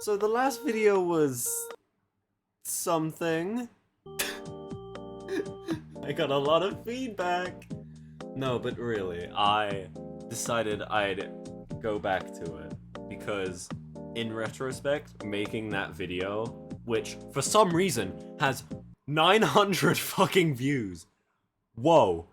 So the last video was something. I got a lot of feedback. No, but really, I decided I'd go back to it because in retrospect, making that video, which for some reason has 900 fucking views. Whoa.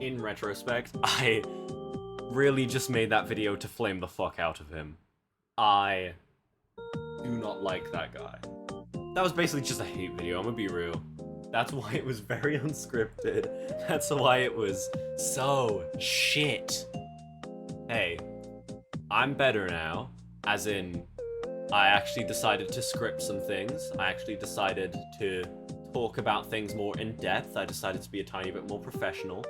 In retrospect, I really just made that video to flame the fuck out of him. I do not like that guy. That was basically just a hate video, I'm gonna be real. That's why it was very unscripted. That's why it was so shit. Hey, I'm better now, as in, I actually decided to script some things. I actually decided to talk about things more in depth. I decided to be a tiny bit more professional.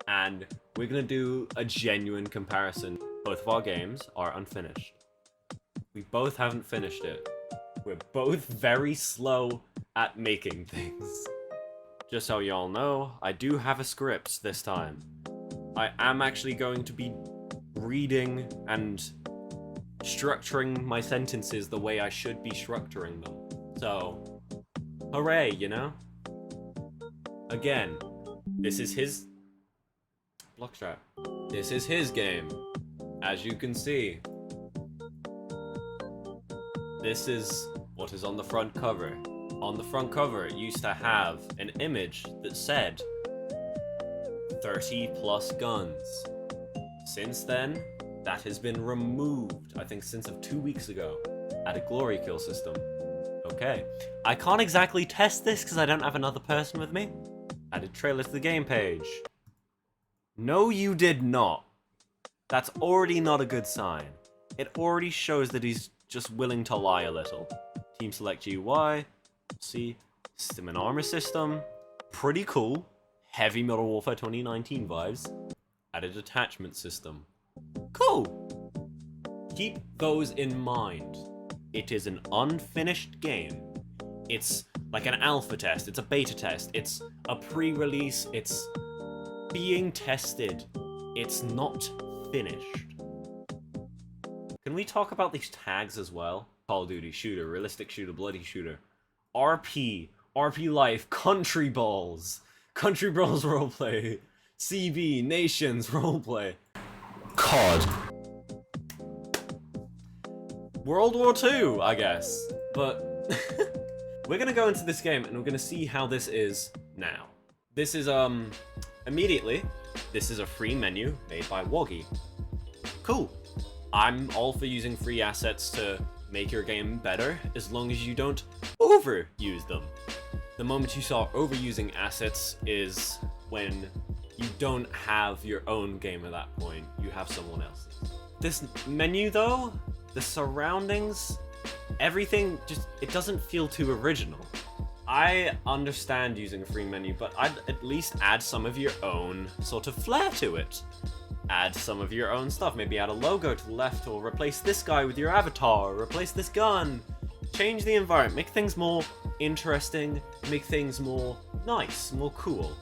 And we're gonna do a genuine comparison. Both of our games are unfinished. We both haven't finished it. We're both very slow at making things. Just so y'all know, I do have a script this time. I am actually going to be reading and structuring my sentences the way I should be structuring them. So, hooray, you know? Again, this is his... Blockstrap. This is his game. As you can see. This is what is on the front cover. On the front cover, it used to have an image that said 30 plus guns. Since then, that has been removed, I think since of 2 weeks ago, at a glory kill system. Okay. I can't exactly test this because I don't have another person with me. Added trailer to the game page. No, you did not. That's already not a good sign. It already shows that he's just willing to lie a little. Team select GUI. See, system and armor system. Pretty cool. Heavy Modern Warfare 2019 vibes. Added attachment system. Cool. Keep those in mind. It is an unfinished game. It's like an alpha test. It's a beta test. It's a pre-release. It's being tested. It's not finished. Can we talk about these tags as well? Call of Duty shooter, realistic shooter, bloody shooter. RP, RP Life, Country Balls roleplay, CB, Nations roleplay, COD, World War II, I guess. But we're gonna go into this game and we're gonna see how this is now. This is immediately. This is a free menu made by Woggy. Cool. I'm all for using free assets to make your game better, as long as you don't overuse them. The moment you start overusing assets is when you don't have your own game at that point. You have someone else's. This menu though, the surroundings, everything just, it doesn't feel too original. I understand using a free menu, but I'd at least add some of your own sort of flair to it. Add some of your own stuff, maybe add a logo to the left, or replace this guy with your avatar, or replace this gun. Change the environment, make things more interesting, make things more nice, more cool.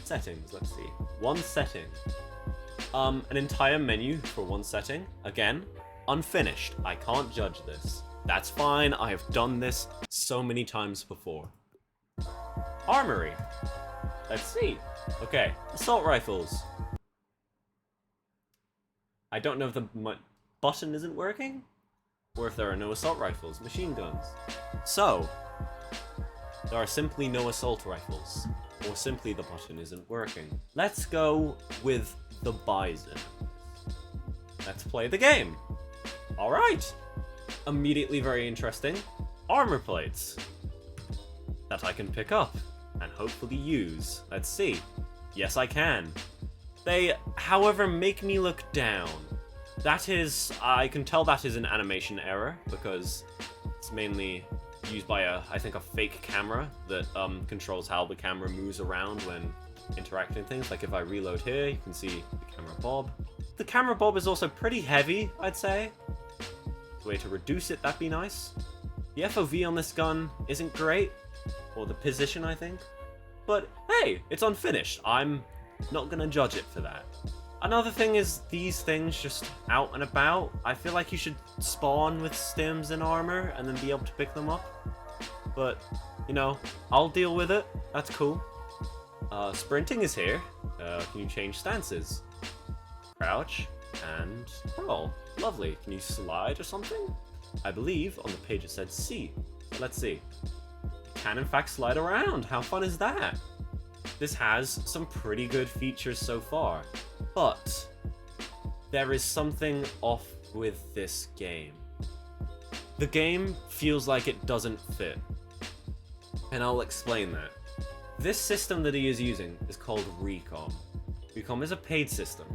Settings, let's see. One setting. An entire menu for one setting. Again, unfinished. I can't judge this. That's fine, I have done this so many times before. Armory. Let's see. Okay, assault rifles. I don't know if the button isn't working, or if there are no assault rifles, machine guns. So, there are simply no assault rifles, or simply the button isn't working. Let's go with the Bison. Let's play the game. Alright. Immediately very interesting. Armor plates that I can pick up and hopefully use. Let's see. Yes, I can. They, however, make me look down. That is, I can tell that is an animation error, because it's mainly used by I think a fake camera that controls how the camera moves around when interacting things. Like if I reload here, you can see the camera bob. The camera bob is also pretty heavy, I'd say. A way to reduce it, that'd be nice. The FOV on this gun isn't great, or the position, I think. But hey, it's unfinished. I'm not gonna judge it for that. Another thing is these things just out and about. I feel like you should spawn with stims and armor and then be able to pick them up. But, you know, I'll deal with it. That's cool. Sprinting is here. Can you change stances? Crouch and roll. Lovely. Can you slide or something? I believe on the page it said C. Let's see. Can in fact slide around. How fun is that? This has some pretty good features so far, but there is something off with this game. The game feels like it doesn't fit, and I'll explain that. This system that he is using is called Recom. Recom is a paid system.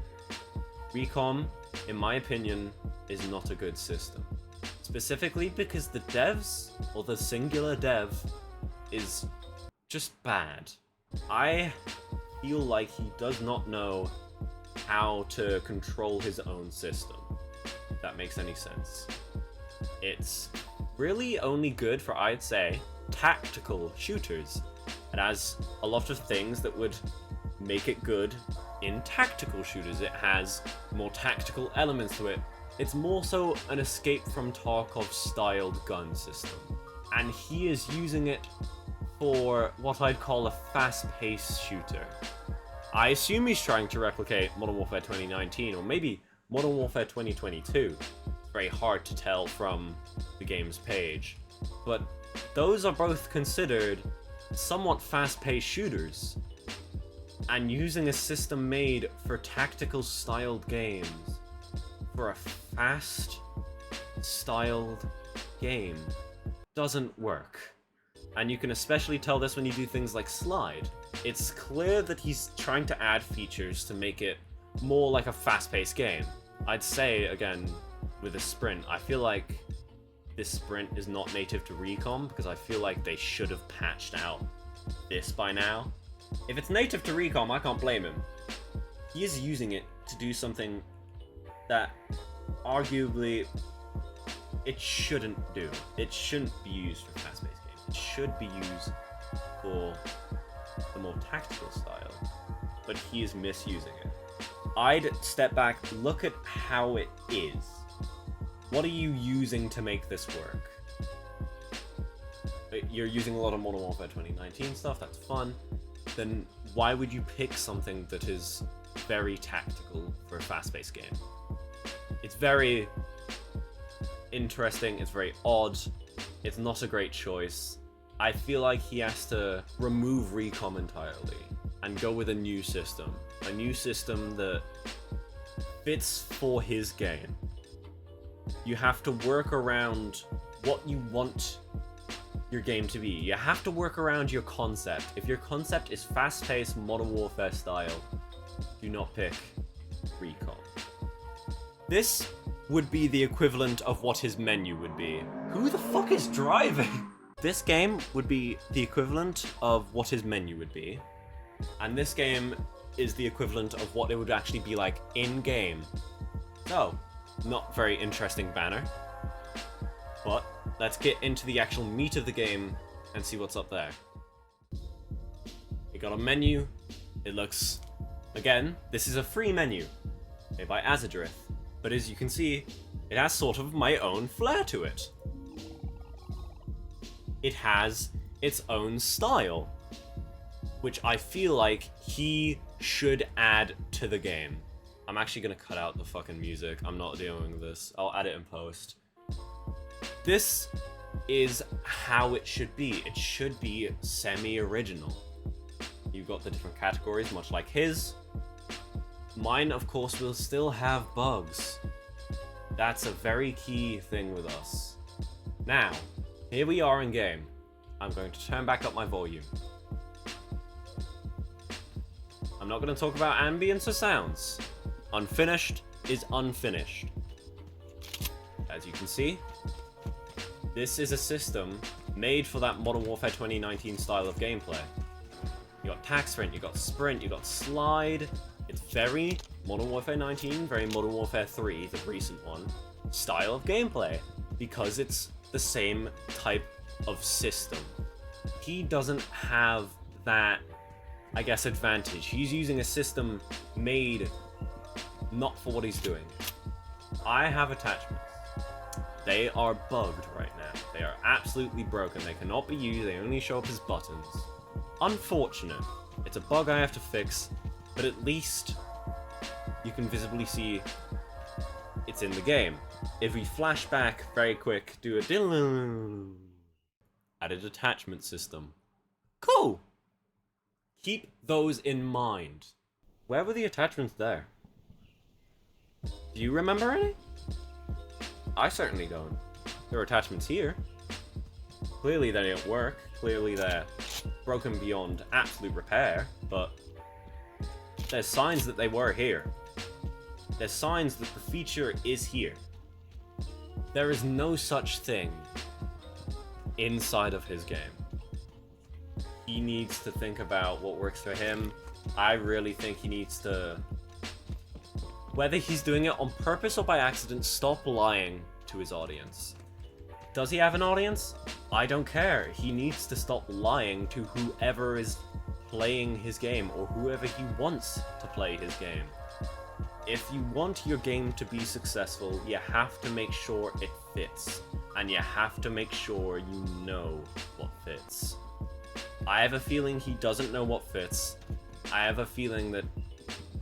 Recom, in my opinion, is not a good system. Specifically because the devs, or the singular dev, is just bad. I feel like he does not know how to control his own system, if that makes any sense. It's really only good for, I'd say, tactical shooters. It has a lot of things that would make it good in tactical shooters. It has more tactical elements to it. It's more so an escape from Tarkov styled gun system. And he is using it for what I'd call a fast-paced shooter. I assume he's trying to replicate Modern Warfare 2019 or maybe Modern Warfare 2022. It's very hard to tell from the game's page. But those are both considered somewhat fast-paced shooters. And using a system made for tactical styled games for a fast styled game doesn't work. And you can especially tell this when you do things like slide. It's clear that he's trying to add features to make it more like a fast-paced game. I'd say, again, with a sprint, I feel like this sprint is not native to Recom, because I feel like they should have patched out this by now. If it's native to Recom, I can't blame him. He is using it to do something that, arguably, it shouldn't do. It shouldn't be used for fast-paced games. It should be used for the more tactical style, but he is misusing it. I'd step back, look at how it is. What are you using to make this work? You're using a lot of Modern Warfare 2019 stuff, that's fun. Then why would you pick something that is very tactical for a fast-paced game? It's very interesting, it's very odd, it's not a great choice. I feel like he has to remove Recom entirely and go with a new system. A new system that fits for his game. You have to work around what you want your game to be. You have to work around your concept. If your concept is fast-paced Modern Warfare style, do not pick Recom. This would be the equivalent of what his menu would be. Who the fuck is driving? This game would be the equivalent of what his menu would be. And this game is the equivalent of what it would actually be like in-game. So, not very interesting banner. But let's get into the actual meat of the game and see what's up there. We got a menu. It looks... Again, this is a free menu made by Azadrith. But as you can see, it has sort of my own flair to it. It has its own style, which I feel like he should add to the game. I'm actually gonna cut out the fucking music. I'm not dealing with this. I'll add it in post. This is how it should be. It should be semi-original. You've got the different categories, much like his. Mine, of course, will still have bugs. That's a very key thing with us. Now, here we are in game. I'm going to turn back up my volume. I'm not going to talk about ambience or sounds. Unfinished is unfinished. As you can see, this is a system made for that Modern Warfare 2019 style of gameplay. You got tac sprint, you got sprint, you got slide. It's very Modern Warfare 19, very Modern Warfare 3, the recent one, style of gameplay, because it's the same type of system. He doesn't have that, I guess, advantage. He's using a system made not for what he's doing. I have attachments. They are bugged right now. They are absolutely broken. They cannot be used. They only show up as buttons. Unfortunate. It's a bug I have to fix, but at least you can visibly see it's in the game. If we flash back very quick, do a added attachment system. Cool! Keep those in mind. Where were the attachments there? Do you remember any? I certainly don't. There are attachments here. Clearly they don't work. Clearly they're broken beyond absolute repair, but there's signs that they were here. There's signs that the feature is here. There is no such thing inside of his game. He needs to think about what works for him. I really think he needs to, whether he's doing it on purpose or by accident, stop lying to his audience. Does he have an audience? I don't care. He needs to stop lying to whoever is playing his game or whoever he wants to play his game. If you want your game to be successful, you have to make sure it fits. And you have to make sure you know what fits. I have a feeling he doesn't know what fits. I have a feeling that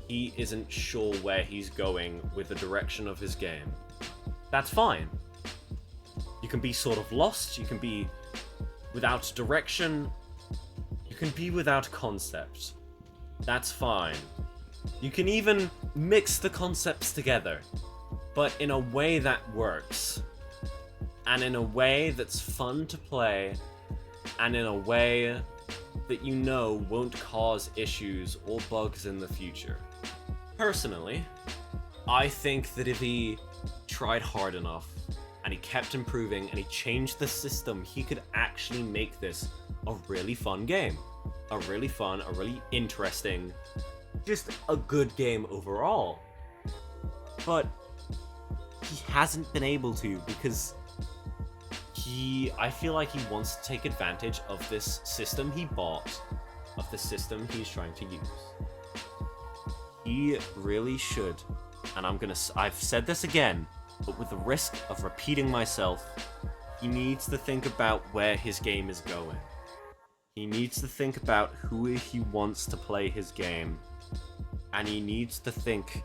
he isn't sure where he's going with the direction of his game. That's fine. You can be sort of lost, you can be without direction, you can be without concept. That's fine. You can even mix the concepts together, but in a way that works. And in a way that's fun to play, and in a way that you know won't cause issues or bugs in the future. Personally, I think that if he tried hard enough, and he kept improving, and he changed the system, he could actually make this a really fun game. A really fun, a really interesting, just a good game overall. But he hasn't been able to because I feel like he wants to take advantage of this system he bought, of the system he's trying to use. He really should, and I've said this again, but with the risk of repeating myself, he needs to think about where his game is going. He needs to think about who he wants to play his game, and he needs to think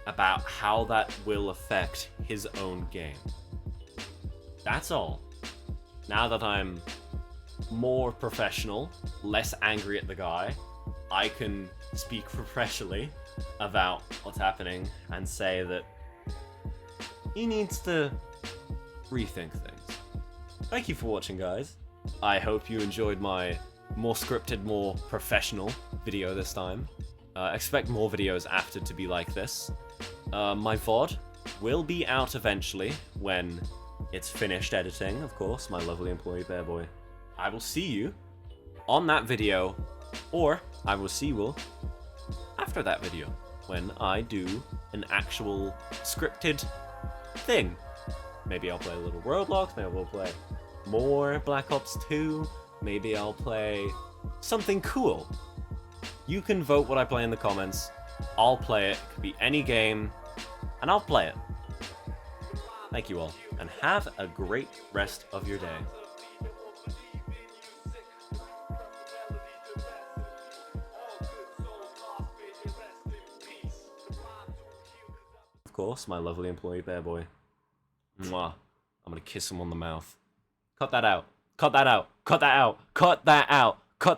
about how that will affect his own game. That's all. Now that I'm more professional, less angry at the guy, I can speak professionally about what's happening and say that he needs to rethink things. Thank you for watching, guys. I hope you enjoyed my more scripted, more professional video this time. Expect more videos after to be like this. My VOD will be out eventually when it's finished editing, of course, my lovely employee Bear Boy. I will see you on that video, or I will see you after that video when I do an actual scripted thing. Maybe I'll play a little Roblox, maybe we'll play more Black Ops 2, maybe I'll play something cool. You can vote what I play in the comments. I'll play it. It could be any game, and I'll play it. Thank you all, and have a great rest of your day. Of course, my lovely employee Bear Boy. Mwah. I'm gonna kiss him on the mouth. Cut that out. Cut that out. Cut that out. Cut that out.